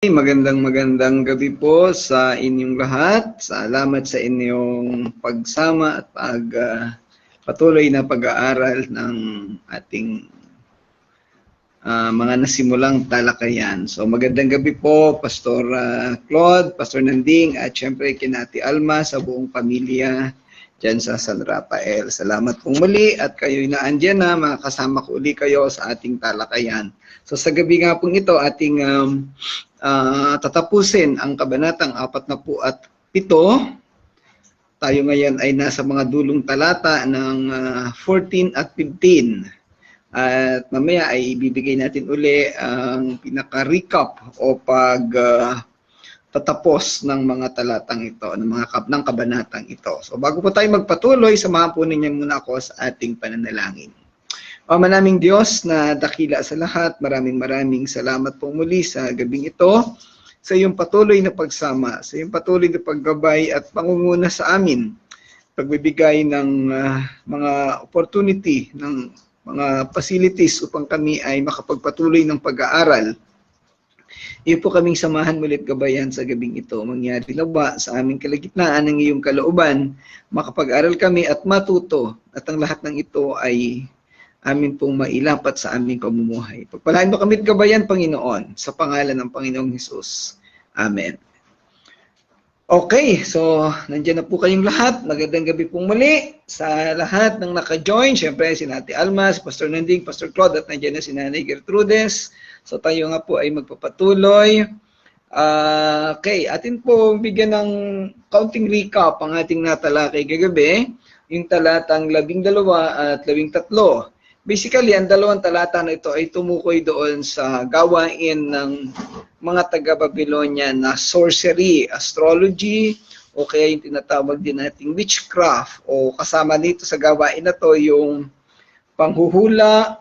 Magandang gabi po sa inyong lahat. Salamat sa inyong pagsama at patuloy na pag-aaral ng ating mga nasimulang talakayan. So magandang gabi po, Pastor Claude, Pastor Nanding, at syempre kinati Alma sa buong pamilya dyan sa San Rafael. Salamat pong muli at kayo'y naandyan na, makakasama ko uli kayo sa ating talakayan. So sa gabi nga pong ito, ating tatapusin ang kabanatang 47. Tayo ngayon ay nasa mga dulong talata ng 14 at 15. At mamaya ay ibibigay natin uli ang pinaka-recap o tatapos ng mga talatang ito, ng kabanatang ito. So bago po tayo magpatuloy, samahan po ninyo muna ako sa ating pananalangin. Ama naming Diyos na dakila sa lahat, maraming salamat po muli sa gabing ito, sa iyong patuloy na pagsama, sa iyong patuloy na paggabay at pangunguna sa amin, pagbibigay ng mga opportunity, ng mga facilities upang kami ay makapagpatuloy ng pag-aaral. Iyo po kaming samahan mulit gabayan sa gabing ito. Mangyari nawa sa aming kalagitnaan ng iyong kalooban, makapag-aral kami at matuto, at ang lahat ng ito ay amin pong mailapat sa aming pamumuhay. Pagpalain mo kami at gabayan, Panginoon, sa pangalan ng Panginoong Hesus. Amen. Okay, so nandiyan na po kayong lahat. Magandang gabi pong muli sa lahat ng naka-join. Siyempre, si Nati Almas, Pastor Nanding, Pastor Claude, at nandiyan na si Nanay Gertrudes. So tayo nga po ay magpapatuloy. Okay, atin po bigyan ng counting recap ang ating natalakay kagabi, yung talatang 12 at 13. Basically, ang dalawang talata na ito ay tumukoy doon sa gawain ng mga taga-Babylonia na sorcery, astrology, o kaya yung tinatawag din nating witchcraft, o kasama dito sa gawain na to yung panghuhula,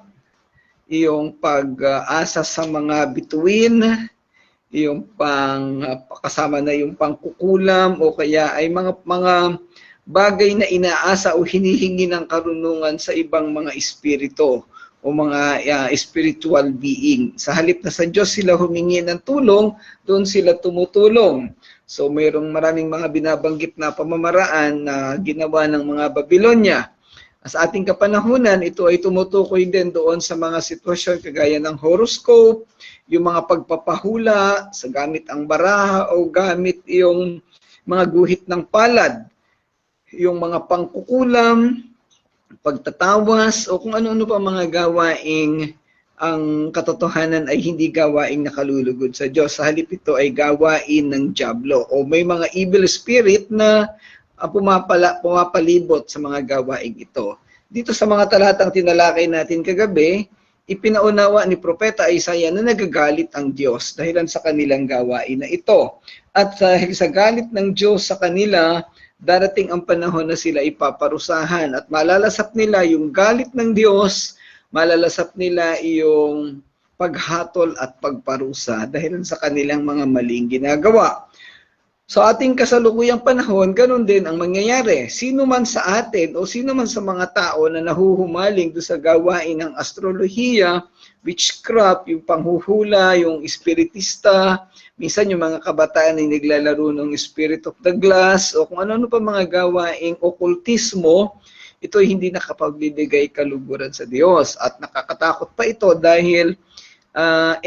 yung pag-asa sa mga bituin, yung kasama na yung pangkukulam, o kaya ay mga bagay na inaasa o hinihingi ng karunungan sa ibang mga espiritu o mga spiritual being. Sa halip na sa Diyos sila humingi ng tulong, doon sila tumutulong. So mayroong maraming mga binabanggit na pamamaraan na ginawa ng mga Babylonia. Sa ating kapanahunan, ito ay tumutukoy din doon sa mga sitwasyon kagaya ng horoscope, yung mga pagpapahula sa gamit ang baraha o gamit yung mga guhit ng palad, yung mga pangkukulam, pagtatawas, o kung ano-ano pa mga gawaing ang katotohanan ay hindi gawaing nakalulugod sa Diyos. Sa halip ito ay gawain ng dyablo o may mga evil spirit na pumapalibot sa mga gawaing ito. Dito sa mga talatang tinalakay natin kagabi, ipinaunawa ni Propeta Isaiah na nagagalit ang Diyos dahilan sa kanilang gawain na ito. At sa galit ng Diyos sa kanila, darating ang panahon na sila ipaparusahan at malalasap nila yung galit ng Diyos, malalasap nila yung paghatol at pagparusa dahil sa kanilang mga maling ginagawa. So ating kasalukuyang panahon, ganun din ang mangyayari. Sino man sa atin o sino man sa mga tao na nahuhumaling do sa gawain ng astrolohiya, witchcraft, yung panghuhula, yung espiritista, minsan yung mga kabataan ay naglalaro ng spirit of the glass o kung ano-ano pa mga gawaing okultismo, ito ay hindi nakapagbibigay kaluguran sa Diyos. At nakakatakot pa ito dahil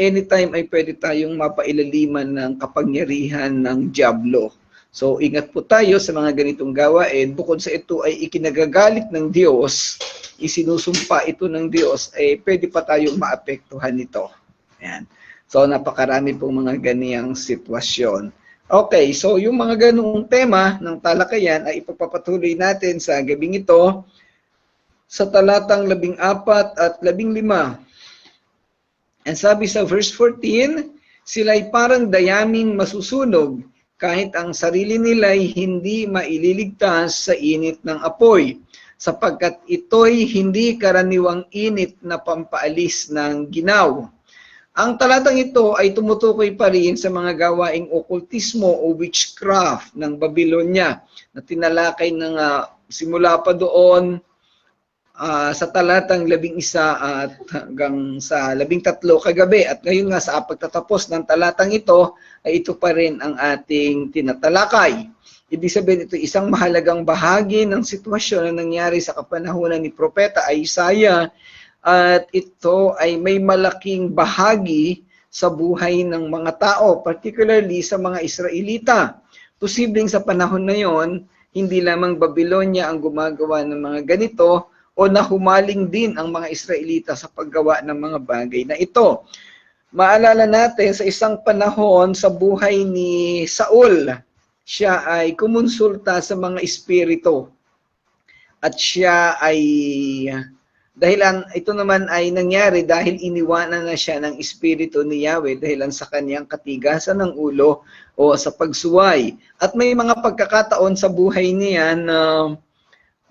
anytime ay pwede tayong mapailaliman ng kapangyarihan ng dyablo. So ingat po tayo sa mga ganitong gawain. Bukod sa ito ay ikinagagalit ng Diyos, isinusumpa ito ng Diyos, pwede pa tayong maapektuhan nito. Ayan. So napakarami pong mga ganiyang sitwasyon. Okay, so yung mga ganung tema ng talakayan ay ipapatuloy natin sa gabing ito sa talatang 14 at 15. And sabi sa verse 14, sila'y parang dayaming masusunog kahit ang sarili nila'y hindi maililigtas sa init ng apoy, sapagkat ito'y hindi karaniwang init na pampaalis ng ginaw. Ang talatang ito ay tumutukoy pa rin sa mga gawaing okultismo o witchcraft ng Babylonia na tinalakay ng simula pa doon sa talatang 11 at hanggang sa 13 kagabi. At ngayon nga sa pagtatapos ng talatang ito, ay ito pa rin ang ating tinatalakay. Ibig sabihin ito isang mahalagang bahagi ng sitwasyon na nangyari sa kapanahunan ni Propeta Isaiah, at ito ay may malaking bahagi sa buhay ng mga tao, particularly sa mga Israelita. Posibleng sa panahon na yon, hindi lamang Babylonia ang gumagawa ng mga ganito, o nahumaling din ang mga Israelita sa paggawa ng mga bagay na ito. Maalala natin sa isang panahon sa buhay ni Saul, siya ay kumonsulta sa mga espiritu. At siya ay, ito naman ay nangyari dahil iniwanan na siya ng espiritu ni Yahweh dahilan sa kanyang katigasan ng ulo o sa pagsuway. At may mga pagkakataon sa buhay niya na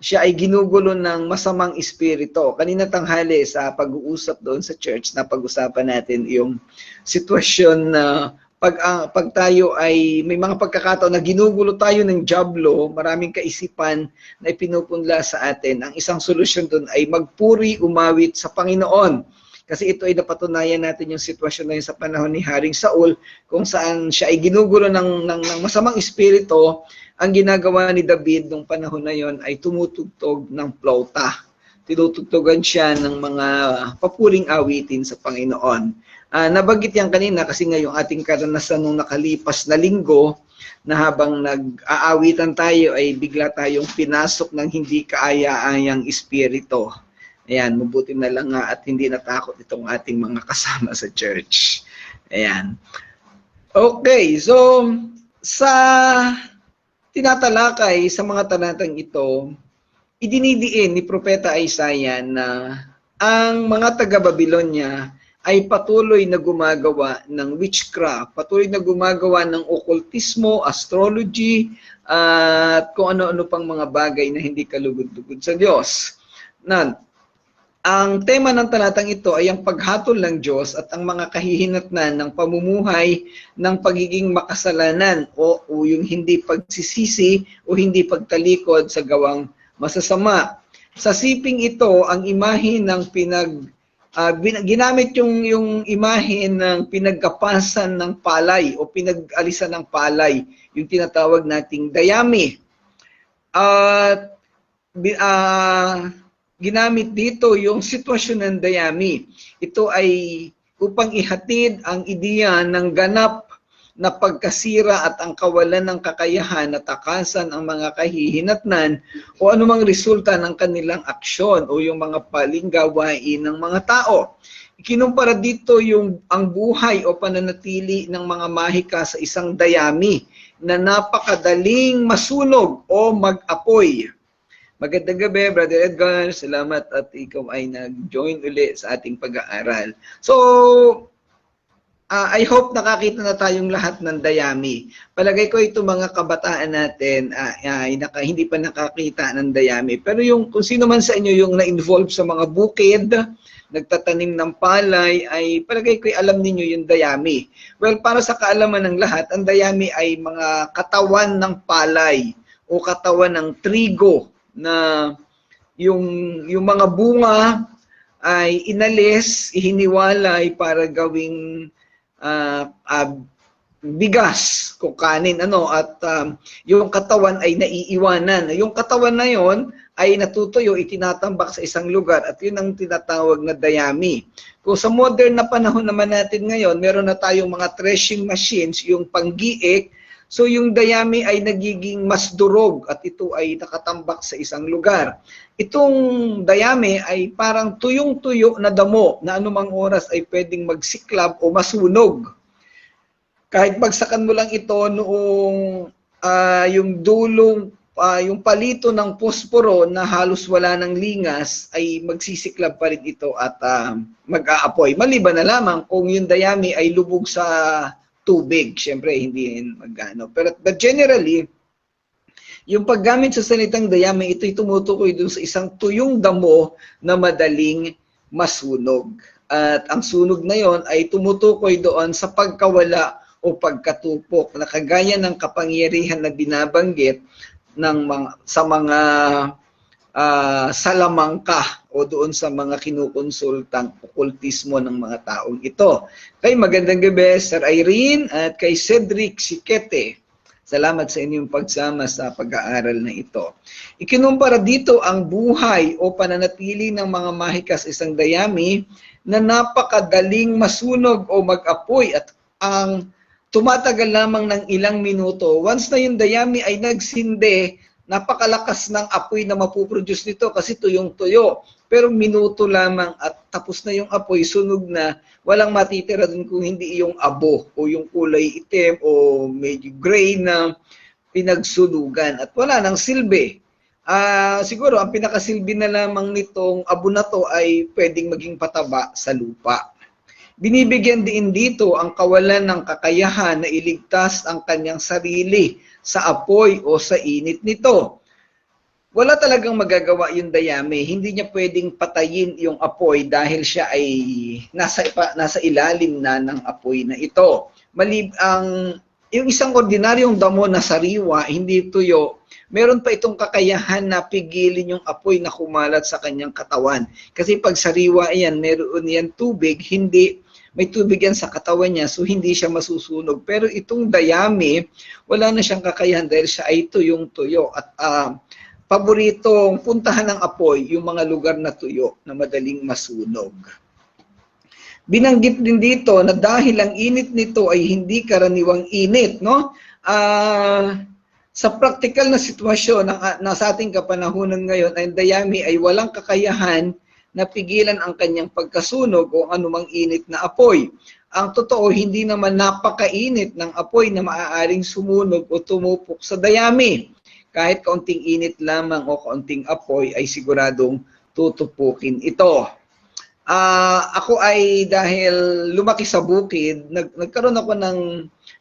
siya ay ginugulo ng masamang espiritu. Kanina tanghali sa pag-uusap doon sa church na pag-usapan natin yung sitwasyon na pag tayo ay may mga pagkakataon na ginugulo tayo ng dyablo, maraming kaisipan na ipinupunla sa atin. Ang isang solusyon doon ay magpuri, umawit sa Panginoon. Kasi ito ay napatunayan natin yung sitwasyon na yun sa panahon ni Haring Saul, kung saan siya ay ginugulo ng masamang espiritu. Ang ginagawa ni David nung panahon na yon ay tumutugtog ng flauta. Tinutugtogan siya ng mga papuring awitin sa Panginoon. Nabanggit yan kanina kasi ngayong ating karanasan nung nakalipas na linggo, na habang nag-aawitan tayo ay bigla tayong pinasok ng hindi kaaya-ayang espiritu. Ayan, mabuti na lang nga at hindi natakot itong ating mga kasama sa church. Ayan. Okay, so sa tinatalakay sa mga talatang ito, idinidiin ni Propeta Isaiah na ang mga taga-Babylonia ay patuloy na gumagawa ng witchcraft, patuloy na gumagawa ng okultismo, astrology, at kung ano-ano pang mga bagay na hindi kalugod-lugod sa Diyos. Ang tema ng talatang ito ay ang paghatol ng Diyos at ang mga kahihinatnan ng pamumuhay ng pagiging makasalanan o yung hindi pagsisisi o hindi pagtalikod sa gawang masasama. Sa siping ito, ang imahe ng ginamit yung imahe ng pinagkapasan ng palay o pinag-alisan ng palay, yung tinatawag nating dayami. At ginamit dito yung sitwasyon ng dayami. Ito ay upang ihatid ang ideya ng ganap na pagkasira at ang kawalan ng kakayahan na takasan ang mga kahihinatnan o anumang resulta ng kanilang aksyon o yung mga palinggawain ng mga tao. Ikinumpara dito ang buhay o pananatili ng mga mahika sa isang dayami na napakadaling masunog o mag-apoy. Magandang gabi, Brother Edgar. Salamat at ikaw ay nag-join ulit sa ating pag-aaral. So, I hope nakakita na tayong lahat ng dayami. Palagay ko itong mga kabataan natin hindi pa nakakita ng dayami. Pero kung sino man sa inyo yung na-involve sa mga bukid, nagtatanim ng palay, ay palagay ko alam ninyo yung dayami. Well, para sa kaalaman ng lahat, ang dayami ay mga katawan ng palay o katawan ng trigo, na yung mga bunga ay inalis, ihiniwalay para gawing bigas o kanin, at yung katawan ay naiiwanan. Yung katawan na yon ay natutuyo, itinatambak sa isang lugar at yun ang tinatawag na dayami. Kung sa modern na panahon naman natin ngayon, meron na tayong mga threshing machines, yung panggiik. So yung dayami ay nagiging mas durog at ito ay nakatambak sa isang lugar. Itong dayami ay parang tuyong-tuyo na damo na anumang oras ay pwedeng magsiklab o masunog. Kahit bagsakan mo lang ito noong yung dulong, yung palito ng posporo na halos wala ng lingas ay magsisiklab pa rin ito at mag-aapoy. Maliban na lamang kung yung dayami ay lubog sa tubig, syempre hindi magano. But generally, yung paggamit sa salitang dayami, ito'y tumutukoy dun sa isang tuyong damo na madaling masunog. At ang sunog na yon ay tumutukoy doon sa pagkawala o pagkatupok na kagaya ng kapangyarihan na binabanggit sa mga salamangka o doon sa mga kinukonsultang okultismo ng mga taong ito. Kay magandang gabi, Sir Irene, at kay Cedric Siquete. Salamat sa inyong pagsama sa pag-aaral na ito. Ikinumpara dito ang buhay o pananatili ng mga mahika sa isang dayami na napakadaling masunog o mag-apoy at ang tumatagal lamang ng ilang minuto. Once na yung dayami ay nagsindi, napakalakas ng apoy na mapuproduce nito kasi tuyong-tuyo. Pero minuto lamang at tapos na yung apoy, sunog na, walang matitira dun kung hindi yung abo o yung kulay itim o medyo gray na pinagsunugan at wala nang silbi. Siguro ang pinakasilbi na lamang nitong abo na to ay pwedeng maging pataba sa lupa. Binibigyan din dito ang kawalan ng kakayahan na iligtas ang kanyang sarili sa apoy o sa init nito. Wala talagang magagawa yung dayami. Hindi niya pwedeng patayin yung apoy dahil siya ay nasa ilalim na ng apoy na ito. Yung isang ordinaryong damo na sariwa, hindi tuyo, meron pa itong kakayahan na pigilin yung apoy na kumalat sa kanyang katawan. Kasi pag sariwa yan, meron yan tubig, may tubig yan sa katawan niya, so hindi siya masusunog. Pero itong dayami, wala na siyang kakayahan dahil siya ay tuyong-tuyo. At paboritong puntahan ng apoy, yung mga lugar na tuyo na madaling masunog. Binanggit din dito na dahil ang init nito ay hindi karaniwang init, no? Sa practical na sitwasyon na sa ating kapanahunan ngayon, ay dayami ay walang kakayahan na pigilan ang kanyang pagkasunog o anumang init na apoy. Ang totoo, hindi naman napakainit ng apoy na maaaring sumunog o tumupok sa dayami. Kahit kaunting init lamang o kaunting apoy ay siguradong tutupukin ito. Ako ay dahil lumaki sa bukid, nagkaroon ako ng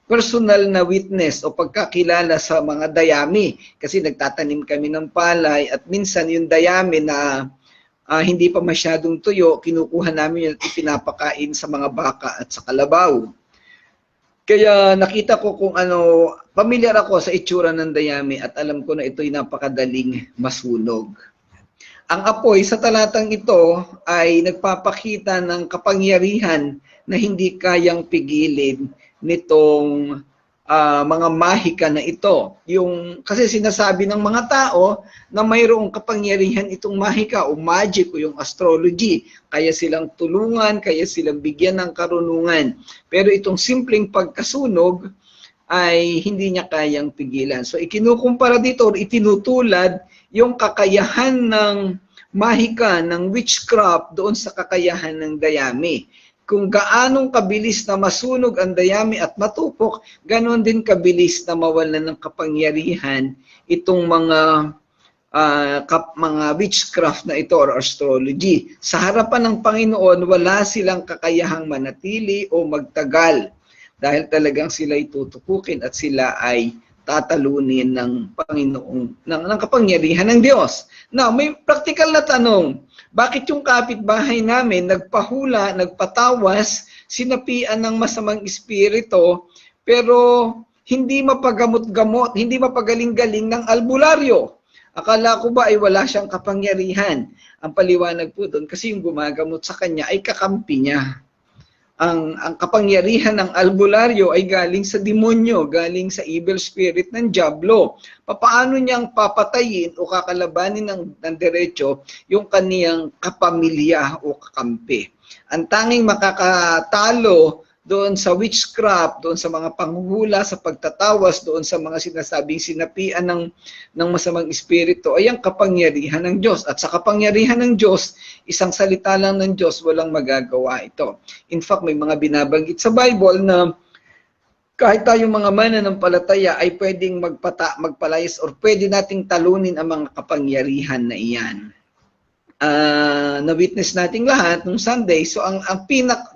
personal na witness o pagkakilala sa mga dayami. Kasi nagtatanim kami ng palay at minsan yung dayami na hindi pa masyadong tuyo, kinukuha namin yun at ipinapakain sa mga baka at sa kalabaw. Kaya nakita ko kung pamilyar ako sa itsura ng dayami at alam ko na ito'y napakadaling masunog. Ang apoy sa talatang ito ay nagpapakita ng kapangyarihan na hindi kayang pigilin nitong mga mahika na ito. Kasi sinasabi ng mga tao na mayroong kapangyarihan itong mahika o magic o yung astrology. Kaya silang tulungan, kaya silang bigyan ng karunungan. Pero itong simpleng pagkasunog ay hindi niya kayang pigilan. So ikinukumpara dito or itinutulad yung kakayahan ng mahika, ng witchcraft doon sa kakayahan ng dayami. Kung gaanong kabilis na masunog ang dayami at matupok, ganon din kabilis na mawalan ng kapangyarihan itong mga witchcraft na ito or astrology. Sa harapan ng Panginoon, wala silang kakayahang manatili o magtagal dahil talagang sila'y tutupukin at sila ay tatalunin ng Panginoong, ng kapangyarihan ng Diyos. Now, may practical na tanong. Bakit yung kapitbahay namin nagpahula, nagpatawas, sinapian ng masamang espiritu, pero hindi mapagamot-gamot, hindi mapagaling-galing ng albularyo? Akala ko ba ay wala siyang kapangyarihan? Ang paliwanag po doon, kasi yung gumagamot sa kanya ay kakampi niya. Ang kapangyarihan ng albularyo ay galing sa demonyo, galing sa evil spirit ng diablo. Paano niyang papatayin o kakalabanin ng diretso yung kaniyang kapamilya o kakampi? Ang tanging makakatalo doon sa witchcraft, doon sa mga panghuhula, sa pagtatawas, doon sa mga sinasabing sinapian ng masamang espiritu ay ang kapangyarihan ng Diyos. At sa kapangyarihan ng Diyos, isang salita lang ng Diyos, walang magagawa ito. In fact, may mga binabanggit sa Bible na kahit tayong mga mananampalataya ay pwedeng magpalayas or pwede nating talunin ang mga kapangyarihan na iyan. Na-witness nating lahat nung Sunday. So ang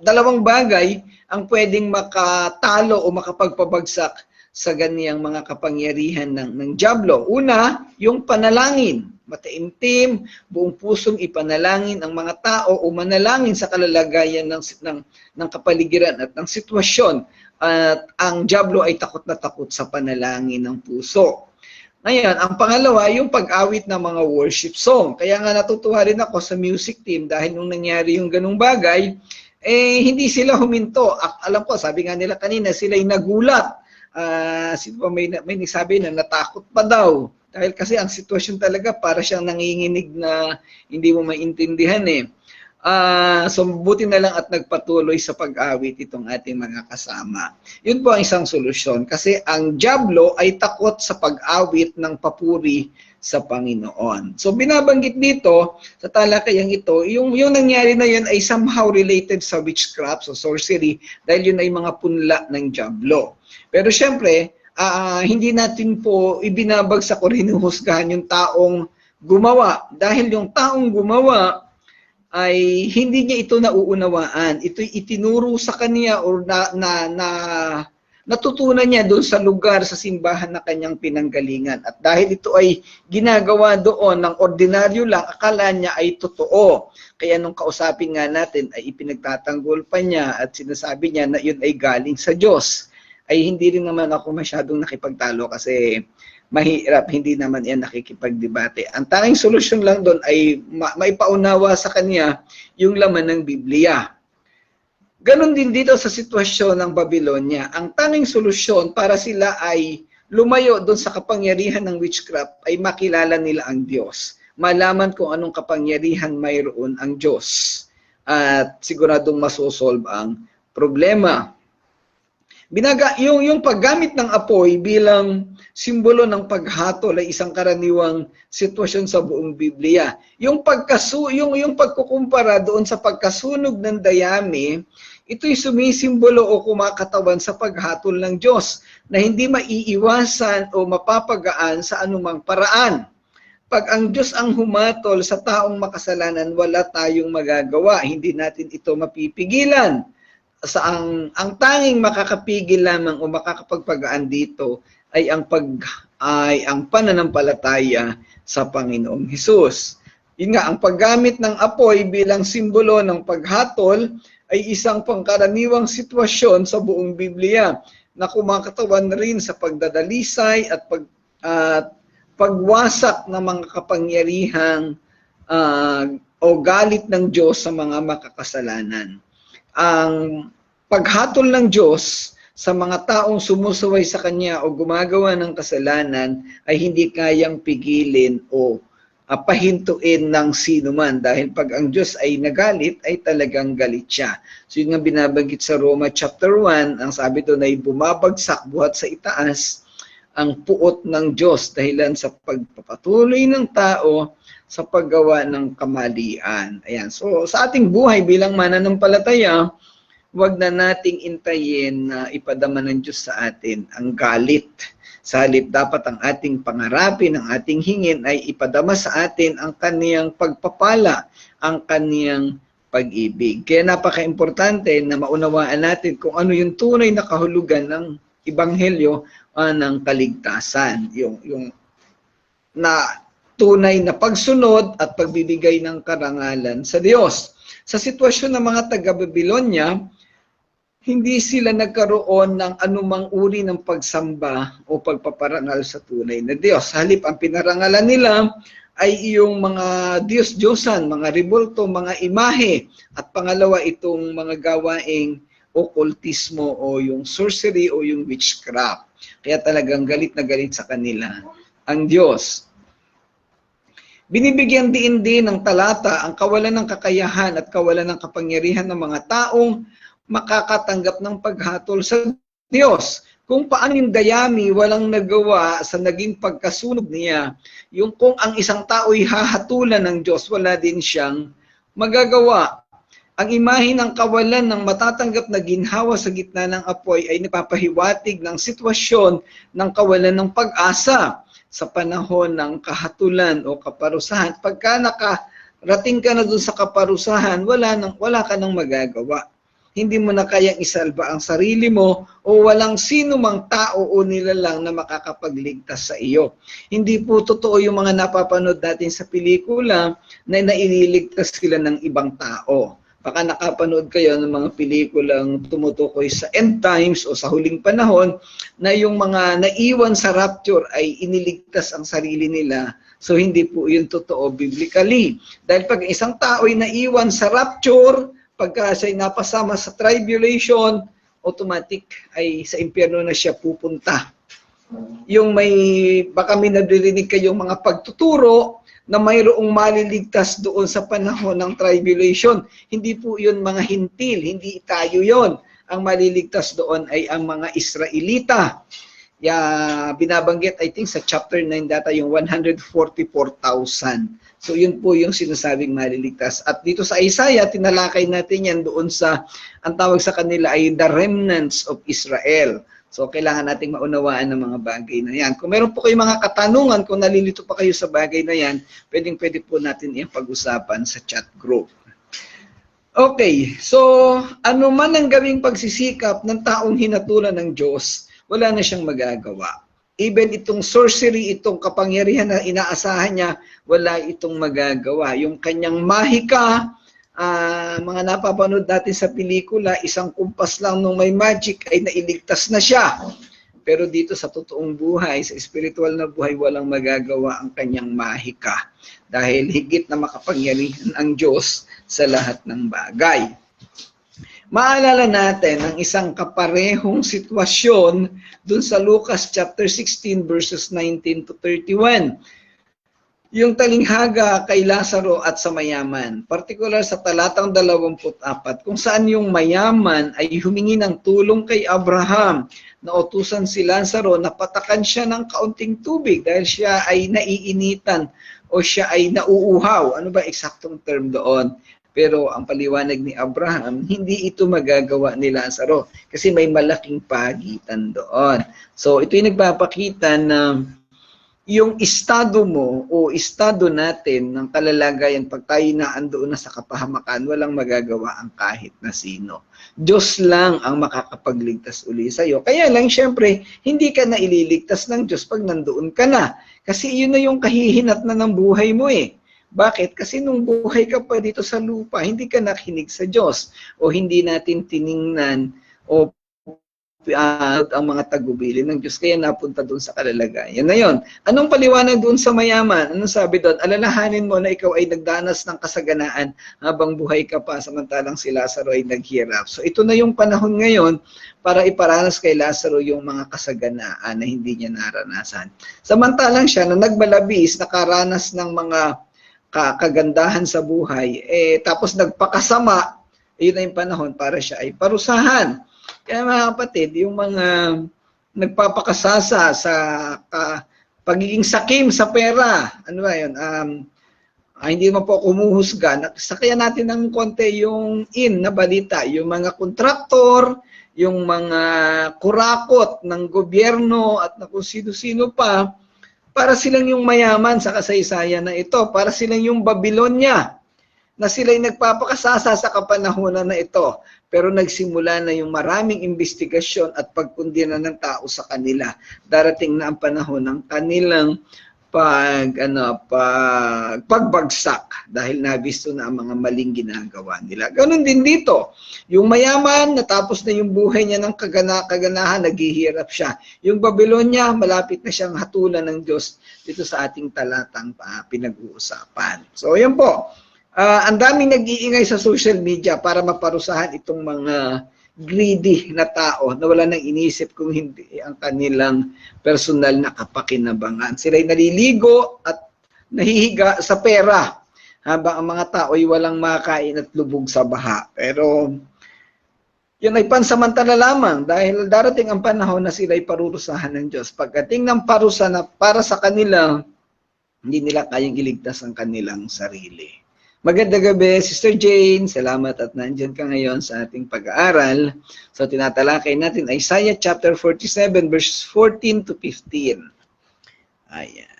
dalawang bagay ang pwedeng makatalo o makapagpabagsak sa ganiyang mga kapangyarihan ng diablo. Una, yung panalangin. Mataimtim, buong pusong ipanalangin ang mga tao o manalangin sa kalalagayan ng kapaligiran at ng sitwasyon. At ang diablo ay takot na takot sa panalangin ng puso. Ngayon, ang pangalawa, yung pag-awit ng mga worship song. Kaya nga natutuwa rin ako sa music team dahil nung nangyari yung ganung bagay, hindi sila huminto. Alam ko, sabi nga nila kanina, sila'y nagulat. May nagsabi na natakot pa daw. Dahil kasi ang sitwasyon talaga para siyang nanginginig na hindi mo maintindihan eh. So buti na lang at nagpatuloy sa pag-awit itong ating mga kasama. Yun po ang isang solusyon kasi ang dyablo ay takot sa pag-awit ng papuri sa Panginoon. So binabanggit dito sa talakayang ito, yung nangyari na yun ay somehow related sa witchcraft, so sorcery, dahil yun ay mga punla ng dyablo. Pero syempre, hindi natin po ibinabagsak o hinuhusgahan yung taong gumawa. Dahil yung taong gumawa ay hindi niya ito nauunawaan. Ito'y itinuro sa kanya o natutunan niya doon sa lugar, sa simbahan na kanyang pinanggalingan. At dahil ito ay ginagawa doon ng ordinaryo lang, akala niya ay totoo. Kaya nung kausapin nga natin ay ipinagtatanggol pa niya at sinasabi niya na yun ay galing sa Diyos. Ay hindi rin naman ako masyadong nakipagtalo kasi mahirap, hindi naman yan nakikipagdebate. Ang tanging solusyon lang doon ay maipaunawa sa kanya yung laman ng Biblia. Ganon din dito sa sitwasyon ng Babylonia. Ang tanging solusyon para sila ay lumayo doon sa kapangyarihan ng witchcraft ay makilala nila ang Diyos. Malaman kung anong kapangyarihan mayroon ang Diyos. At siguradong masosolve ang problema. Yung paggamit ng apoy bilang simbolo ng paghatol ay isang karaniwang sitwasyon sa buong Biblia. Yung pagkukumpara doon sa pagkasunog ng dayami, ito'y sumisimbolo o kumakatawan sa paghatol ng Diyos na hindi maiiwasan o mapapagaan sa anumang paraan. Pag ang Diyos ang humatol sa taong makasalanan, wala tayong magagawa. Hindi natin ito mapipigilan. Ang tanging makakapigil lamang o makakapagpagaan dito ay ang pananampalataya sa Panginoong Hesus. Yun nga, ang paggamit ng apoy bilang simbolo ng paghatol ay isang pangkaraniwang sitwasyon sa buong Biblia na kumakatawan rin sa pagdadalisay at pagwasak ng mga kapangyarihang o galit ng Diyos sa mga makakasalanan. Ang paghatol ng Diyos sa mga taong sumusuway sa Kanya o gumagawa ng kasalanan ay hindi kayang pigilin o pahintuin ng sino man. Dahil pag ang Diyos ay nagalit, ay talagang galit siya. So yun nga binabanggit sa Roma chapter 1, ang sabi doon ay bumabagsak buhat sa itaas ang puot ng Diyos dahilan sa pagpapatuloy ng tao sa paggawa ng kamalian. Ayan. So sa ating buhay bilang mananampalataya, wag na nating intayin na ipadama ng Diyos sa atin ang galit. Sa halip dapat ang ating pangarapin, ang ating hingin ay ipadama sa atin ang kaniyang pagpapala, ang kaniyang pag-ibig. Kaya napaka-importante na maunawaan natin kung ano yung tunay na kahulugan ng Ebanghelyo ng kaligtasan. Yung na tunay na pagsunod at pagbibigay ng karangalan sa Diyos. Sa sitwasyon ng mga taga-Babylonia, hindi sila nagkaroon ng anumang uri ng pagsamba o pagpaparangal sa tunay na Diyos. Halip ang pinarangalan nila ay yung mga Diyos-Diyosan, mga rebulto, mga imahe. At pangalawa itong mga gawaing okultismo o yung sorcery o yung witchcraft. Kaya talagang galit na galit sa kanila ang Diyos. Binibigyan din ng talata ang kawalan ng kakayahan at kawalan ng kapangyarihan ng mga taong makakatanggap ng paghatol sa Diyos. Kung paano yung dayami walang nagawa sa naging pagkasunog niya, yung kung ang isang tao'y hahatulan ng Diyos, wala din siyang magagawa. Ang imahe ng kawalan ng matatanggap na ginhawa sa gitna ng apoy ay napapahiwatig ng sitwasyon ng kawalan ng pag-asa sa panahon ng kahatulan o kaparusahan. Pagka nakarating ka na dun sa kaparusahan, wala ka nang magagawa. Hindi mo na kayang isalba ang sarili mo o walang sino mang tao o nilalang na makakapagligtas sa iyo. Hindi po totoo yung mga napapanood natin sa pelikula na naililigtas sila ng ibang tao. Baka nakapanood kayo ng mga pelikulang tumutukoy sa end times o sa huling panahon na yung mga naiwan sa rapture ay iniligtas ang sarili nila. So hindi po yun totoo biblically. Dahil pag isang tao ay naiwan sa rapture, pagka siya'y napasama sa tribulation, automatic ay sa impyerno na siya pupunta. Yung baka may nadidinig kayong mga pagtuturo na mayroong maliligtas doon sa panahon ng tribulation. Hindi po yun mga hintil, hindi tayo yon. Ang maliligtas doon ay ang mga Israelita. Binabanggit, I think, sa chapter 9 data yung 144,000. So yun po yung sinasabing maliligtas. At dito sa Isaiah, tinalakay natin yan doon sa, ang tawag sa kanila ay the remnants of Israel. So, kailangan nating maunawaan ng mga bagay na yan. Kung meron po kayong mga katanungan, kung nalilito pa kayo sa bagay na yan, pwede po natin yung pag-usapan sa chat group. Okay, so ano man ang gawing pagsisikap ng taong hinatulan ng Diyos, wala na siyang magagawa. Even itong sorcery, itong kapangyarihan na inaasahan niya, wala itong magagawa. Yung kanyang mahika, mga napapanood natin sa pelikula, isang kumpas lang nung may magic ay nailigtas na siya. Pero dito sa totoong buhay, sa spiritual na buhay, walang magagawa ang kanyang mahika. Dahil higit na makapangyarihan ang Diyos sa lahat ng bagay. Maalala natin ang isang kaparehong sitwasyon dun sa Lucas chapter 16 verses 19 to 31. Yung talinghaga kay Lazaro at sa mayaman, particular sa talatang 24, kung saan yung mayaman ay humingi ng tulong kay Abraham na utusan si Lazaro na patakan siya ng kaunting tubig dahil siya ay naiinitan o siya ay nauuhaw. Ano ba eksaktong term doon? Pero ang paliwanag ni Abraham, hindi ito magagawa ni Lazaro kasi may malaking pagitan doon. So ito yung nagpapakita na yung estado mo o estado natin ng kalalagayan pag tayo naandoon na sa kapahamakan, walang magagawa ang kahit na sino. Diyos lang ang makakapagligtas uli sa iyo. Kaya lang, syempre, hindi ka na ililigtas ng Diyos pag nandoon ka na. Kasi yun na yung kahihinat na ng buhay mo eh. Bakit? Kasi nung buhay ka pa dito sa lupa, hindi ka nakinig sa Diyos o hindi natin tiningnan o ang mga tagubili ng Diyos, kaya napunta doon sa kalalagayan. Yan na yun. Anong paliwanag doon sa mayaman? Anong sabi doon? Alalahanin mo na ikaw ay nagdanas ng kasaganaan habang buhay ka pa, samantalang si Lazaro ay naghirap. So ito na yung panahon ngayon para iparanas kay Lazaro yung mga kasaganaan na hindi niya naranasan. Samantalang siya na nagbalabis, nakaranas ng mga kagandahan sa buhay, tapos nagpakasama, yun na yung panahon para siya ay parusahan. Kaya mga kapatid, yung mga nagpapakasasa sa pagiging sakim sa pera, ano ba yun? Hindi naman po kumuhusga. Sakyan natin ng konti yung na balita, yung mga kontraktor, yung mga kurakot ng gobyerno at na kung sino-sino pa, para silang yung mayaman sa kasaysayan na ito, para silang yung Babylonia, na sila'y nagpapakasasa sa kapanahunan na ito. Pero nagsimula na yung maraming investigasyon at pagkundina ng tao sa kanila. Darating na ang panahon ng kanilang pagbagsak dahil nabisto na ang mga maling ginagawa nila. Ganon din dito. Yung mayaman, natapos na yung buhay niya ng kaganahan, naghihirap siya. Yung Babylonia, malapit na siyang hatulan ng Diyos dito sa ating talatang pinag-uusapan. So, yan po. Ang daming nag-iingay sa social media para maparusahan itong mga greedy na tao na wala nang inisip kung hindi ang kanilang personal na kapakinabangan. Sila'y naliligo at nahihiga sa pera habang ang mga tao ay walang makain at lubog sa baha. Pero yun ay pansamantala lamang dahil darating ang panahon na sila'y parurusahan ng Diyos. Pagdating ng parusa na para sa kanila, hindi nila kayang iligtas ang kanilang sarili. Magandang gabi, Sister Jane. Salamat at nandyan ka ngayon sa ating pag-aaral. So, tinatalakay natin Isaiah chapter 47, verses 14 to 15. Ayan.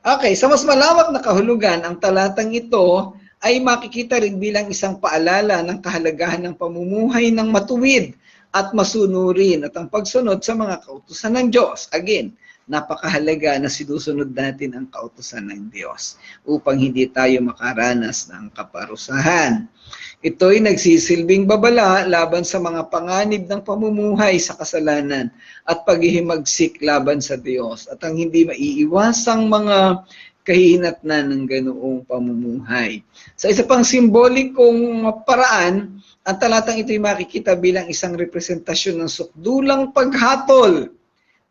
Okay, sa mas malawak na kahulugan, ang talatang ito ay makikita rin bilang isang paalala ng kahalagahan ng pamumuhay ng matuwid at masunurin at ang pagsunod sa mga kautusan ng Diyos. Again, napakahalaga na sinusunod natin ang kautusan ng Diyos upang hindi tayo makaranas ng kaparusahan. Ito'y nagsisilbing babala laban sa mga panganib ng pamumuhay sa kasalanan at paghihimagsik laban sa Diyos at ang hindi maiiwasang mga kahihinatnan ng ganoong pamumuhay. Sa isa pang simbolikong paraan, ang talatang ito'y makikita bilang isang representasyon ng sukdulang paghatol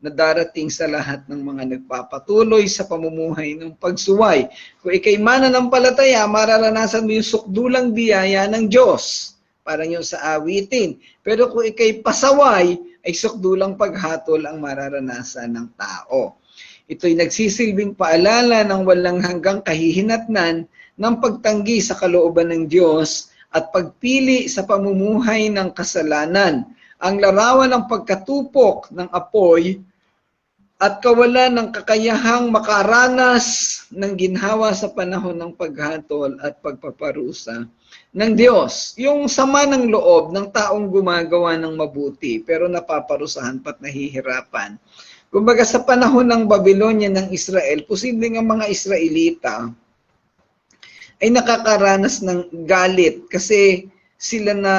na darating sa lahat ng mga nagpapatuloy sa pamumuhay ng pagsuway. Kung ikay mananampalataya, mararanasan mo yung sukdulang biyaya ng Diyos. Parang yung sa awitin. Pero kung ikay pasaway, ay sukdulang paghatol ang mararanasan ng tao. Ito'y nagsisilbing paalala ng walang hanggang kahihinatnan ng pagtanggi sa kalooban ng Diyos at pagpili sa pamumuhay ng kasalanan. Ang larawan ng pagkatupok ng apoy at kawalan ng kakayahang makaranas ng ginhawa sa panahon ng paghatol at pagpaparusa ng Diyos. Yung sama ng loob ng taong gumagawa ng mabuti pero napaparusahan pat nahihirapan. Kumbaga sa panahon ng Babylonia ng Israel, posibleng ang mga Israelita ay nakakaranas ng galit kasi sila na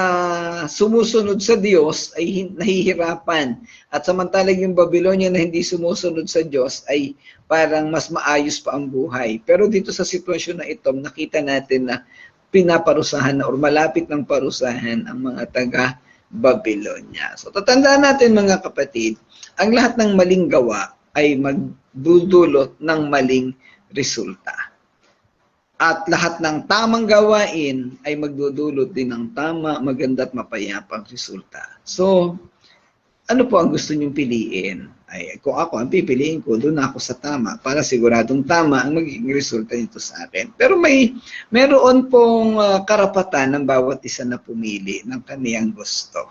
sumusunod sa Diyos ay nahihirapan. At samantalang yung Babylonia na hindi sumusunod sa Diyos ay parang mas maayos pa ang buhay. Pero dito sa sitwasyon na ito, nakita natin na pinaparusahan na or malapit ng parusahan ang mga taga-Babylonia. So tatandaan natin mga kapatid, ang lahat ng maling gawa ay magdudulot ng maling resulta. At lahat ng tamang gawain ay magdudulot din ng tama, maganda at mapayapang resulta. So, ano po ang gusto niyong piliin? Ay, kung ako, ang pipiliin ko, doon ako sa tama para siguradong tama ang magiging resulta nito sa akin. Pero meron pong karapatan ng bawat isa na pumili ng kaniyang gusto.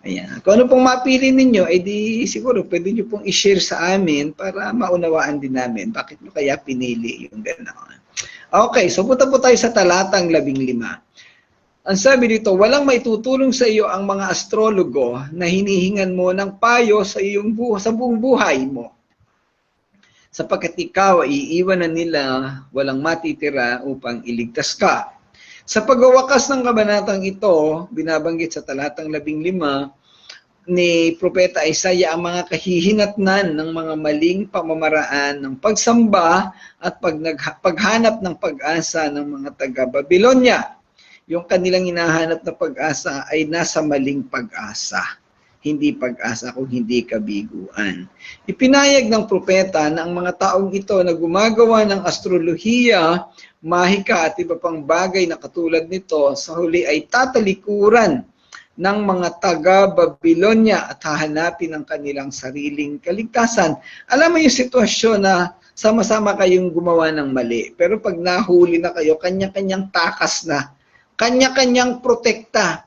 Ayan. Kung ano pong mapili ninyo, ay di siguro pwede nyo pong i-share sa amin para maunawaan din namin bakit mo kaya pinili yung gano'n. Okay, so punta po tayo sa talatang 15. Ang sabi dito, walang maitutulong sa iyo ang mga astrologo na hinihingan mo ng payo sa buong buhay mo. Sapagkat ikaw ay iiwanan nila walang matitira upang iligtas ka. Sa pagwawakas ng kabanatang ito, binabanggit sa talatang 15, ni Propeta Isaiah ang mga kahihinatnan ng mga maling pamamaraan ng pagsamba at paghanap ng pag-asa ng mga taga-Babylonia. Yung kanilang hinahanap na pag-asa ay nasa maling pag-asa. Hindi pag-asa kung hindi kabiguan. Ipinayag ng propeta na ang mga taong ito na gumagawa ng astrolohiya, mahika at iba pang bagay na katulad nito, sa huli ay tatalikuran ng mga taga-Babylonia at hahanapin ang kanilang sariling kaligtasan. Alam mo yung sitwasyon na sama-sama kayong gumawa ng mali, pero pag nahuli na kayo, kanya-kanyang takas na, kanya-kanyang protekta.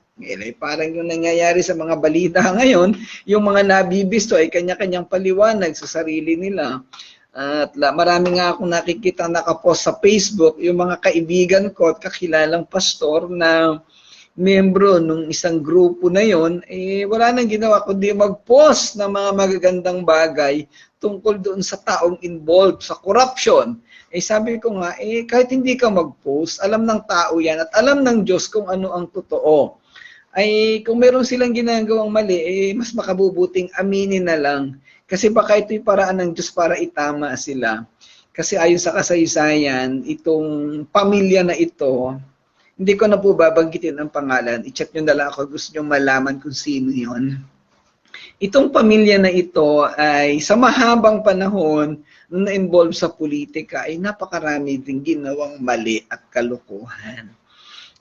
Parang yung nangyayari sa mga balita ngayon, yung mga nabibisto ay kanya-kanyang paliwanag sa sarili nila. At marami nga akong nakikita nakapost sa Facebook, yung mga kaibigan ko at kakilalang pastor na membro nung isang grupo na yon, wala nang ginawa kundi mag-post ng mga magagandang bagay tungkol doon sa taong involved sa corruption. Sabi ko nga, kahit hindi ka mag-post, alam ng tao yan at alam ng Diyos kung ano ang totoo. Kung meron silang ginagawang mali, mas makabubuting aminin na lang. Kasi baka ito'y paraan ng Diyos para itama sila. Kasi ayon sa kasaysayan, itong pamilya na ito, hindi ko na po babanggitin ang pangalan. I-check nyo na lang ako. Gusto nyo malaman kung sino yon. Itong pamilya na ito ay sa mahabang panahon nung na-involve sa politika ay napakarami din ginawang mali at kalokohan.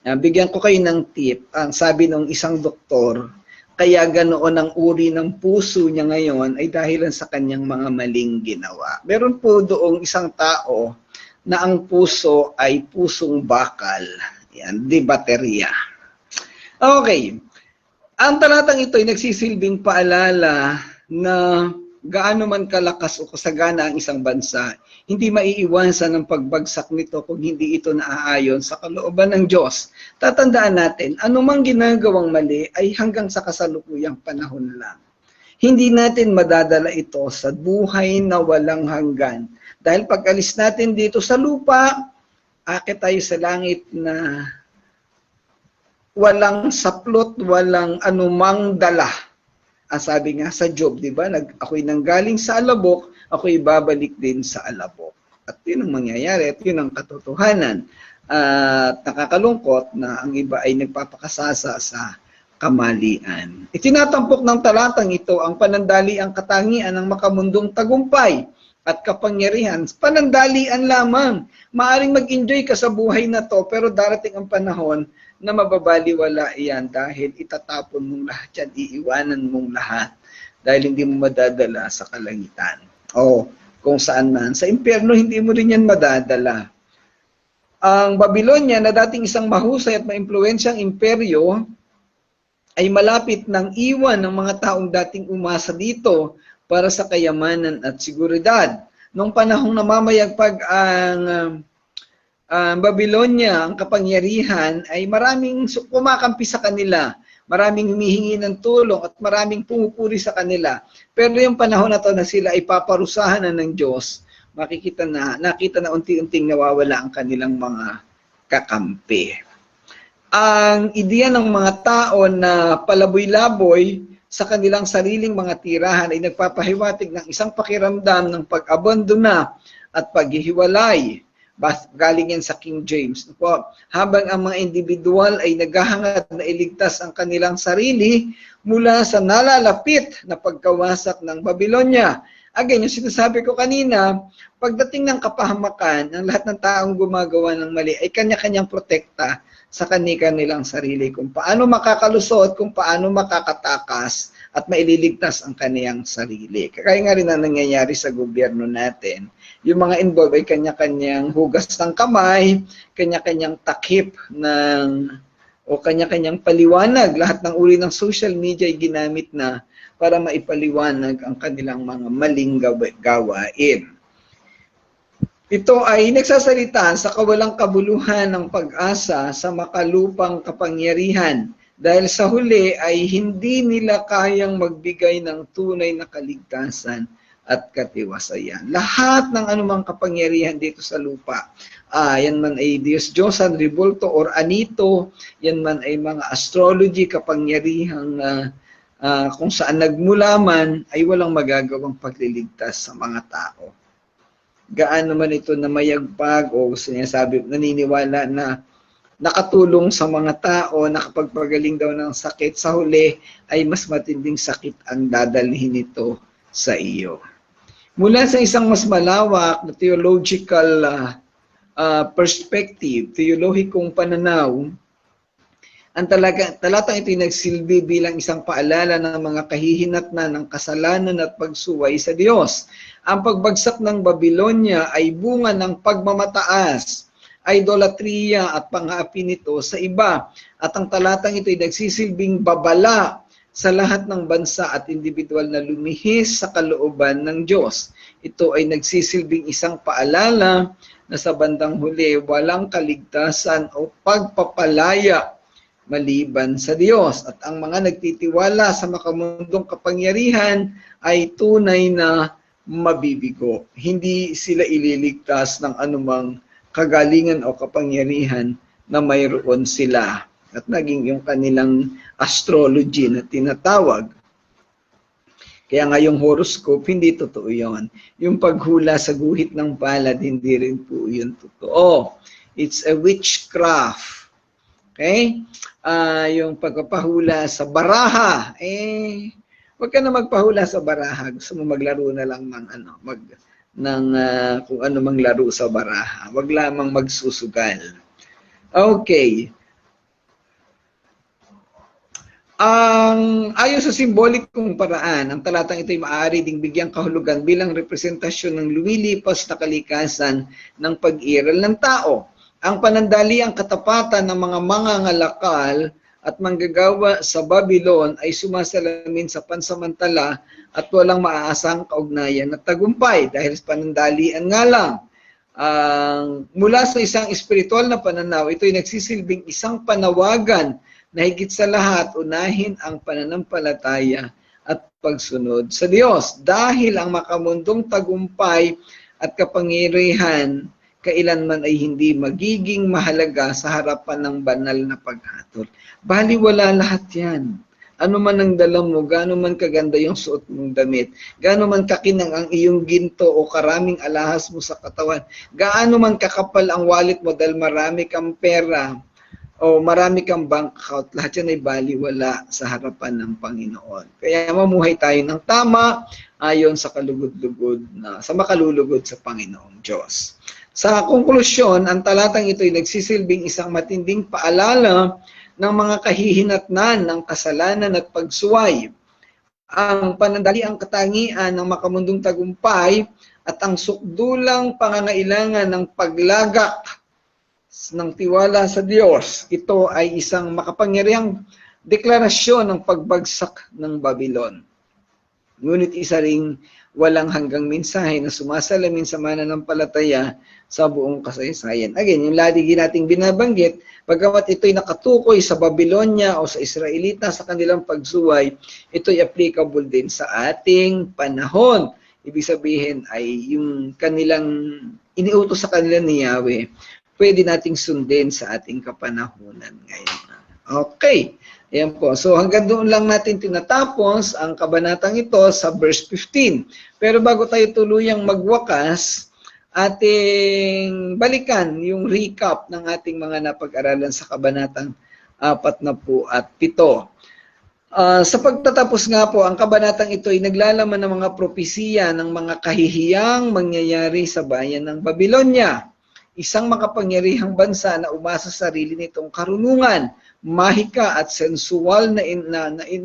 Bigyan ko kayo ng tip. Ang sabi ng isang doktor, kaya ganoon ang uri ng puso niya ngayon ay dahilan sa kanyang mga maling ginawa. Meron po doong isang tao na ang puso ay pusong bakal. Yan, di baterya. Okay. Ang talatang ito ay nagsisilbing paalala na gaano man kalakas o kasagana ang isang bansa, hindi maiiwasan ng pagbagsak nito kung hindi ito naaayon sa kalooban ng Diyos. Tatandaan natin, anumang ginagawang mali ay hanggang sa kasalukuyang panahon lang. Hindi natin madadala ito sa buhay na walang hanggan. Dahil pag alis natin dito sa lupa, akit tayo sa langit na walang saplot, walang anumang dala. Sabi nga sa Job, di ba? Ako'y nanggaling sa alabok, ako'y babalik din sa alabok. At yun ang mangyayari, at yun ang katotohanan. At nakakalungkot na ang iba ay nagpapakasasa sa kamalian. Itinatampok ng talatang ito ang panandaliang katangian ng makamundong tagumpay at kapangyarihan. Panandalian lamang. Maaring mag-enjoy ka sa buhay na to, pero darating ang panahon na mababaliwala iyan dahil itatapon mong lahat yan, iiwanan mong lahat dahil hindi mo madadala sa kalangitan. O kung saan man. Sa impyerno, hindi mo rin yan madadala. Ang Babylonia na dating isang mahusay at maimpluwensyang imperyo ay malapit ng iwan ng mga taong dating umasa dito para sa kayamanan at seguridad. Noong panahong namamayagpag ang Babylonia, ang kapangyarihan, ay maraming kumakampi sa kanila, maraming humihingi ng tulong at maraming pumupuri sa kanila. Pero yung panahon na to na sila ay paparusahan na ng Diyos, nakita na unti-unting nawawala ang kanilang mga kakampi. Ang ideya ng mga tao na palaboy-laboy sa kanilang sariling mga tirahan ay nagpapahiwatig ng isang pakiramdam ng pag-abandona at paghihiwalay. Galing yan sa King James. Habang ang mga individual ay naghahangad na iligtas ang kanilang sarili mula sa nalalapit na pagkawasak ng Babylonia. Again, yung sinasabi ko kanina, pagdating ng kapahamakan, ang lahat ng taong gumagawa ng mali ay kanya-kanyang protekta sa kanilang sarili, kung paano makakalusot, kung paano makakatakas at maililigtas ang kaniyang sarili. Kaya nga rin ang nangyayari sa gobyerno natin. Yung mga involved ay kanya-kanyang hugas ng kamay, kanya-kanyang takip o kanya-kanyang paliwanag. Lahat ng uri ng social media ay ginamit na para maipaliwanag ang kanilang mga maling gawain. Ito ay nagsasalita sa kawalang kabuluhan ng pag-asa sa makalupang kapangyarihan dahil sa huli ay hindi nila kayang magbigay ng tunay na kaligtasan at katiwasayan. Lahat ng anumang kapangyarihan dito sa lupa, yan man ay Diyos-Diyosan, Ribulto, or Anito, yan man ay mga astrology, kapangyarihang kung saan nagmula man, ay walang magagawang pagliligtas sa mga tao. Gaano man ito na mayagpag o sinasabi, naniniwala na nakatulong sa mga tao, nakapagpagaling daw ng sakit, sa huli ay mas matinding sakit ang dadalhin nito sa iyo. Mula sa isang mas malawak na theological perspective, theologikong pananaw, ang talatang ito ay nagsilbi bilang isang paalala ng mga kahihinatnan ng kasalanan at pagsuway sa Diyos. Ang pagbagsak ng Babylonia ay bunga ng pagmamataas, idolatria at pang-aapi nito sa iba. At ang talatang ito ay nagsisilbing babala sa lahat ng bansa at individual na lumihis sa kalooban ng Diyos. Ito ay nagsisilbing isang paalala na sa bandang huli walang kaligtasan o pagpapalaya maliban sa Diyos. At ang mga nagtitiwala sa makamundong kapangyarihan ay tunay na mabibigo. Hindi sila ililigtas ng anumang kagalingan o kapangyarihan na mayroon sila. At naging yung kanilang astrology na tinatawag. Kaya nga yung horoscope, hindi totoo yun. Yung paghula sa guhit ng palad, hindi rin po yun totoo. It's a witchcraft. Okay? Yung pagpapahula sa baraha, wag ka na magpahula sa baraha. Gusto mo maglaro na lang ng kung ano mang laro sa baraha. Wag lamang magsusugal. Okay. Ayon sa simbolikong paraan, ang talatang ito ay maaari ding bigyang kahulugan bilang representasyon ng lumilipas na kalikasan ng pag-iral ng tao. Ang panandaliang katapatan ng mga mangangalakal at manggagawa sa Babylon ay sumasalamin sa pansamantala at walang maaasang kaugnayan at tagumpay dahil sa panandalian nga lang. Mula sa isang espiritual na pananaw, ito ay nagsisilbing isang panawagan na higit sa lahat, unahin ang pananampalataya at pagsunod sa Diyos. Dahil ang makamundong tagumpay at kapangyarihan kailanman ay hindi magiging mahalaga sa harapan ng banal na paghatol. Baliwala lahat yan. Ano man ang dala mo, gaano man kaganda yung suot mong damit, gaano man kakinang ang iyong ginto o karaming alahas mo sa katawan, gaano man kakapal ang wallet mo dahil marami kang pera o marami kang bank account, lahat yan ay baliwala sa harapan ng Panginoon. Kaya mamuhay tayo ng tama ayon sa kalugod-lugod sa makalulugod sa Panginoong Diyos. Sa konklusyon, ang talatang ito ay nagsisilbing isang matinding paalala ng mga kahihinatnan ng kasalanan at pagsuway. Ang panandaliang katangian ng makamundong tagumpay at ang sukdulang pangangailangan ng paglagak ng tiwala sa Diyos. Ito ay isang makapangyarihang deklarasyon ng pagbagsak ng Babylon. Ngunit isa ring walang hanggang mensahe na sumasalamin sa mananampalataya sa buong kasaysayan. Again, yung lagi nating binabanggit, pagkamat ito'y nakatukoy sa Babylonia o sa Israelita sa kanilang pagsuway, ito'y applicable din sa ating panahon. Ibig sabihin ay yung kanilang iniutos sa kanila ni Yahweh, pwede nating sundin sa ating kapanahunan ngayon. Okay. Ayan po. So hanggang doon lang natin tinatapos ang kabanatang ito sa verse 15. Pero bago tayo tuluyang magwakas, ating balikan yung recap ng ating mga napag-aralan sa kabanatang 47. Sa pagtatapos nga po, ang kabanatang ito ay naglalaman ng mga propesiya ng mga kahihiyang mangyayari sa bayan ng Babylonia. Isang makapangyarihang bansa na umasa sa sarili nitong karunungan, mahika at sensual na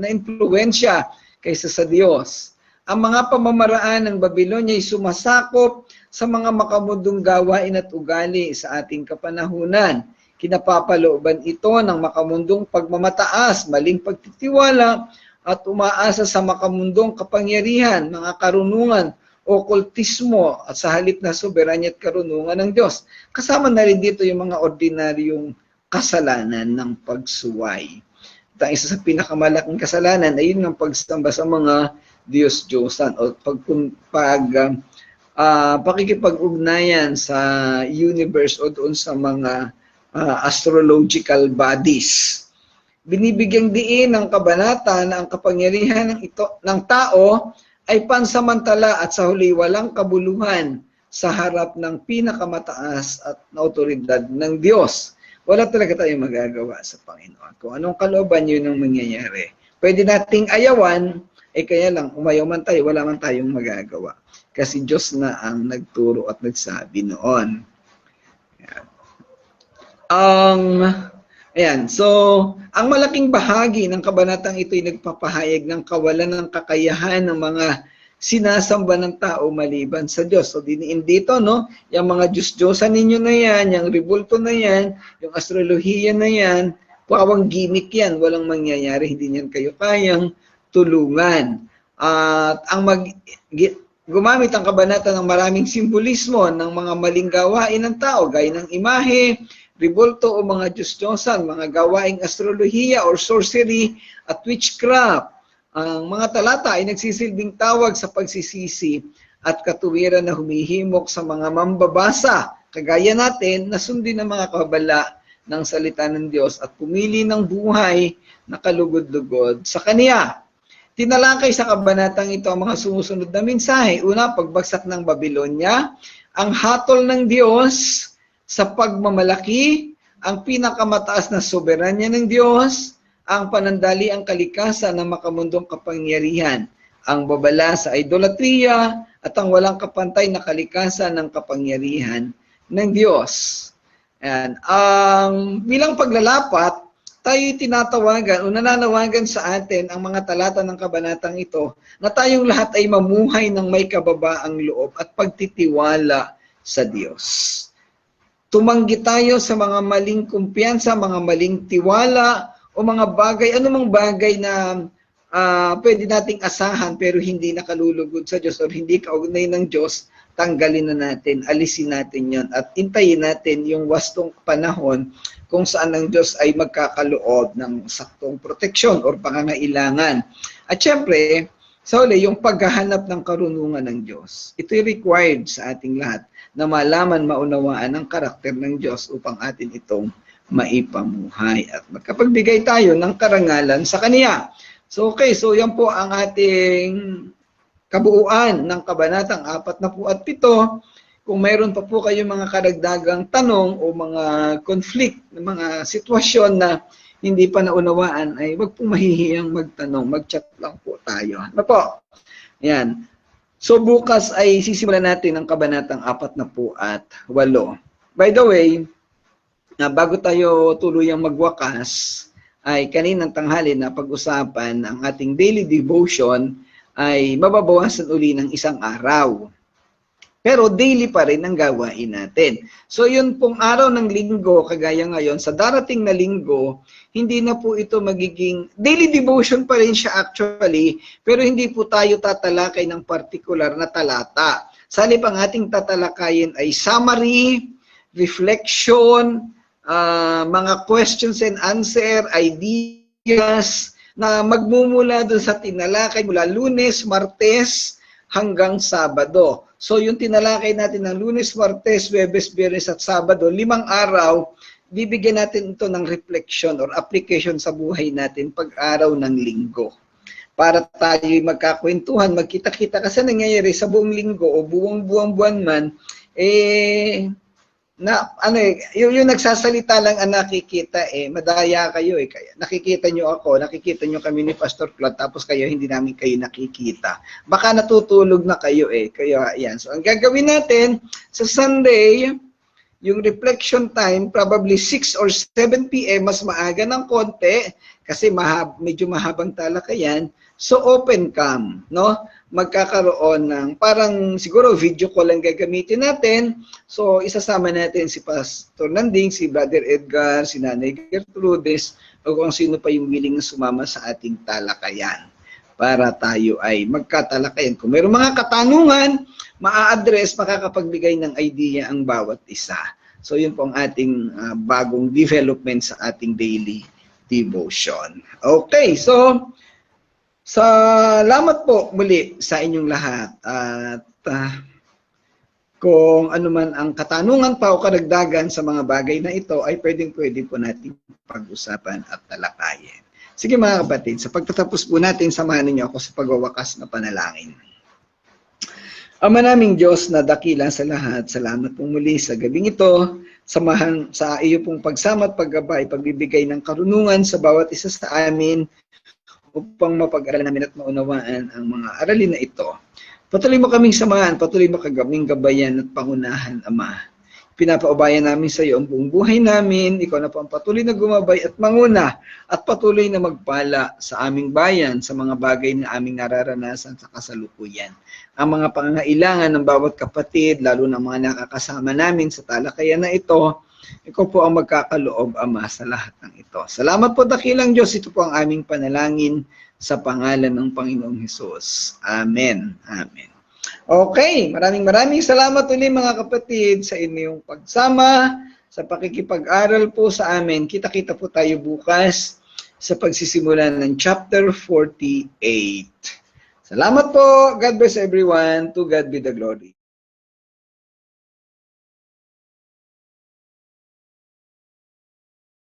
impluwensya kaysa sa Diyos. Ang mga pamamaraan ng Babylonia ay sumasakop sa mga makamundong gawain at ugali sa ating kapanahunan. Kinapapalooban ito ng makamundong pagmamataas, maling pagtitiwala at umaasa sa makamundong kapangyarihan, mga karunungan, okultismo at sa halip na soberanya at karunungan ng Diyos. Kasama na rin dito yung mga ordinaryong kasalanan ng pagsuway. At ang isa sa pinakamalaking kasalanan ay yun ang pagsamba sa mga Diyos-Diyosan o pakikipag-ugnayan sa universe o doon sa mga astrological bodies. Binibigyang diin ng kabanata na ang kapangyarihan ng tao ay pansamantala at sa huli walang kabuluhan sa harap ng pinakamataas at na otoridad ng Diyos. Wala talaga tayong magagawa sa Panginoon. Kung anong kalooban, yun ang mangyayari. Pwede nating ayawan, kaya lang, umayaw man tayo, wala man tayong magagawa. Kasi Diyos na ang nagturo at nagsabi noon. So, ang malaking bahagi ng kabanatang ito ay nagpapahayag ng kawalan ng kakayahan ng mga sinasamba ng tao maliban sa Diyos. So, diniin dito, no? Yung mga Diyos-Diyosan ninyo na yan, yung ribulto na yan, yung astrolohiya na yan, pawang gimmick yan, walang mangyayari, hindi niyan kayo kayang tulungan. At gumamit ang kabanata ng maraming simbolismo ng mga maling gawain ng tao, gaya ng imahe, ribulto o mga Diyos-Diyosan, mga gawaing astrolohiya or sorcery at witchcraft. Ang mga talata ay nagsisilbing tawag sa pagsisisi at katuwiran na humihimok sa mga mambabasa, kagaya natin na sundin ang mga kabala ng salita ng Diyos at pumili ng buhay na kalugod-lugod sa Kaniya. Tinalakay sa kabanatang ito ang mga sumusunod na mensahe. Una, pagbagsak ng Babylonia, ang hatol ng Diyos sa pagmamalaki, ang pinakamataas na soberanya ng Diyos, ang panandali ang kalikasan ng makamundong kapangyarihan, ang babala sa idolatriya at ang walang kapantay na kalikasan ng kapangyarihan ng Diyos. Bilang paglalapat, tayo'y tinatawagan o nananawagan sa atin ang mga talata ng kabanatang ito na tayong lahat ay mamuhay ng may kababaang loob at pagtitiwala sa Diyos. Tumanggi tayo sa mga maling kumpiyansa, mga maling tiwala, o mga bagay, anumang bagay na pwede nating asahan pero hindi nakalulugod sa Diyos o hindi kaugnay ng Diyos, tanggalin na natin, alisin natin yon at intayin natin yung wastong panahon kung saan ang Diyos ay magkakaloob ng saktong proteksyon o pangangailangan. At syempre, Sa uli, yung paghahanap ng karunungan ng Diyos. Ito'y required sa ating lahat na malaman, maunawaan ang karakter ng Diyos upang atin itong maipamuhay at magkapagbigay tayo ng karangalan sa Kanya. So okay, so yan po ang ating kabuuan ng Kabanatang 47. Kung mayroon pa po kayong mga karagdagang tanong o mga conflict, mga sitwasyon na hindi pa naunawaan, ay wag po mahihiyang magtanong, mag-chat lang po tayo. Ano po? Yan. So bukas ay sisimulan natin ang Kabanatang 48. By the way, bago tayo tuluyang magwakas, ay kaninang tanghali na pag-usapan ang ating daily devotion ay mababawasan uli ng isang araw. Pero daily pa rin ang gawain natin. So yun pong araw ng linggo, kagaya ngayon, sa darating na linggo, hindi na po ito magiging, daily devotion pa rin siya actually, pero hindi po tayo tatalakay ng particular na talata. Salip ang ating tatalakayin ay summary, reflection, mga questions and answer, ideas, na magmumula doon sa tinalakay mula Lunes, Martes, hanggang Sabado. So yung tinalakay natin ng Lunes, Martes, Huwebes, Biyernes at Sabado, 5 araw, bibigyan natin ito ng reflection or application sa buhay natin pag-araw ng linggo. Para tayo magkakwentuhan, magkita-kita kasi nangyayari sa buong linggo o buong buwan man, yung nagsasalita lang ang nakikita madaya kayo kaya nakikita nyo ako, nakikita nyo kami ni Pastor Claude, tapos kayo hindi namin kayo nakikita. Baka natutulog na kayo kaya yan. So ang gagawin natin sa Sunday, yung reflection time, probably 6 or 7 p.m. mas maaga ng konti kasi medyo mahabang talakayan. So open cam, no? Magkakaroon ng parang siguro video call ang gagamitin natin. So isasama natin si Pastor Nanding, si Brother Edgar, si Nanay Gertrudes, o kung sino pa yung willing na sumama sa ating talakayan para tayo ay magkatalakayan. Kung mayroong mga katanungan, maa-address, makakapagbigay ng idea ang bawat isa. So yun po ang ating bagong development sa ating daily devotion. Okay, so salamat po muli sa inyong lahat at kung ano man ang katanungan pa o karagdagan sa mga bagay na ito ay pwede po natin pag-usapan at talakayin. Sige mga kapatid, sa pagtatapos po natin, samahan niyo ako sa pagwawakas na panalangin. Ama naming Diyos na dakila sa lahat, salamat po muli sa gabing ito, samahan sa iyo pong pagsama at paggabay, pagbibigay ng karunungan sa bawat isa sa amin, upang mapag-aralan namin at maunawaan ang mga aralin na ito. Patuloy mo kaming samahan, patuloy mo kaming gabayan at pangunahan, Ama. Pinapaubayan namin sa iyo ang buong buhay namin, ikaw na po ang patuloy na gumabay at manguna, at patuloy na magpala sa aming bayan, sa mga bagay na aming nararanasan sa kasalukuyan. Ang mga pangangailangan ng bawat kapatid, lalo na mga nakakasama namin sa talakayan na ito, ikaw po ang magkakaloob, Ama, sa lahat ng ito. Salamat po, dakilang Diyos. Ito po ang aming panalangin sa pangalan ng Panginoong Hesus. Amen. Amen. Okay, maraming salamat ulit mga kapatid sa inyong pagsama, sa pakikipag-aral po sa amin. Kita-kita po tayo bukas sa pagsisimula ng chapter 48. Salamat po. God bless everyone. To God be the glory.